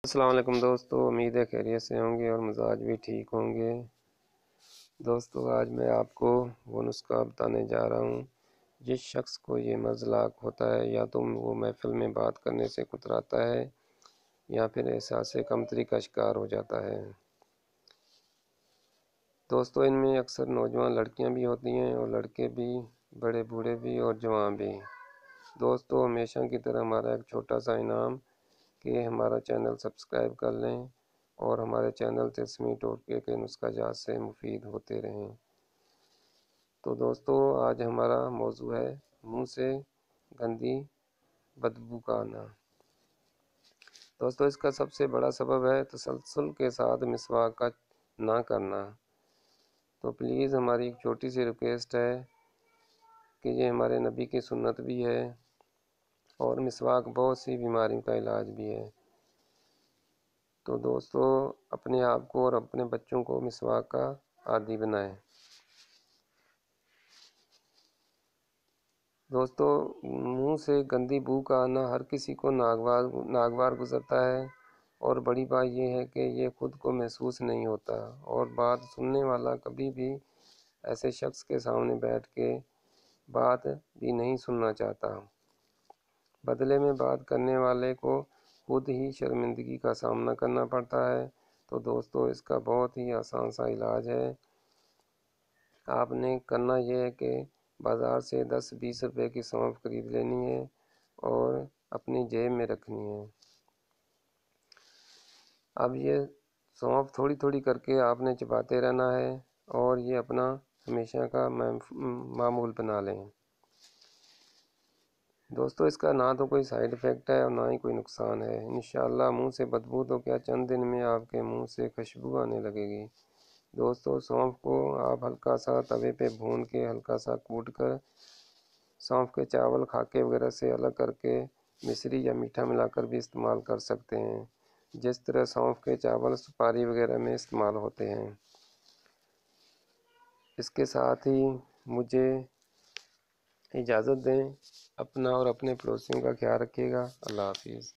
السلام علیکم دوستو، امید ہے خیریت سے ہوں گے اور مزاج بھی ٹھیک ہوں گے۔ دوستو آج میں آپ کو وہ نسخہ بتانے جا رہا ہوں جس شخص کو یہ مرض لاحق ہوتا ہے، یا تو وہ محفل میں بات کرنے سے کتراتا ہے یا پھر احساس کمتری کا شکار ہو جاتا ہے۔ دوستو ان میں اکثر نوجوان لڑکیاں بھی ہوتی ہیں اور لڑکے بھی، بڑے بوڑھے بھی اور جوان بھی۔ دوستو ہمیشہ کی طرح ہمارا ایک چھوٹا سا انعام کہ ہمارا چینل سبسکرائب کر لیں اور ہمارے چینل تسمی ٹوٹکے کے نسخہ جات سے مفید ہوتے رہیں۔ تو دوستو آج ہمارا موضوع ہے منہ سے گندی بدبو کا آنا۔ دوستو اس کا سب سے بڑا سبب ہے تسلسل کے ساتھ مسواک کا نہ کرنا۔ تو پلیز ہماری ایک چھوٹی سی ریکویسٹ ہے کہ یہ ہمارے نبی کی سنت بھی ہے اور مسواک بہت سی بیماریوں کا علاج بھی ہے۔ تو دوستو اپنے آپ کو اور اپنے بچوں کو مسواک کا عادی بنائیں۔ دوستو منہ سے گندی بو کا آنا ہر کسی کو ناگوار گزرتا ہے، اور بڑی بات یہ ہے کہ یہ خود کو محسوس نہیں ہوتا، اور بات سننے والا کبھی بھی ایسے شخص کے سامنے بیٹھ کے بات بھی نہیں سننا چاہتا۔ بدلے میں بات کرنے والے کو خود ہی شرمندگی کا سامنا کرنا پڑتا ہے۔ تو دوستو اس کا بہت ہی آسان سا علاج ہے۔ آپ نے کرنا یہ ہے کہ بازار سے 10-20 روپے کی سونف خرید لینی ہے اور اپنی جیب میں رکھنی ہے۔ اب یہ سونف تھوڑی تھوڑی کر کے آپ نے چباتے رہنا ہے اور یہ اپنا ہمیشہ کا معمول بنا لیں۔ دوستو اس کا نہ تو کوئی سائیڈ ایفیکٹ ہے اور نہ ہی کوئی نقصان ہے۔ انشاءاللہ منہ سے بدبو تو کیا چند دن میں آپ کے منہ سے خوشبو آنے لگے گی۔ دوستو سونف کو آپ ہلکا سا توے پہ بھون کے ہلکا سا کوٹ کر سونف کے چاول کھاکے وغیرہ سے الگ کر کے مصری یا میٹھا ملا کر بھی استعمال کر سکتے ہیں، جس طرح سونف کے چاول سپاری وغیرہ میں استعمال ہوتے ہیں۔ اس کے ساتھ ہی مجھے اجازت دیں، اپنا اور اپنے پڑوسیوں کا خیال رکھیے گا۔ اللہ حافظ۔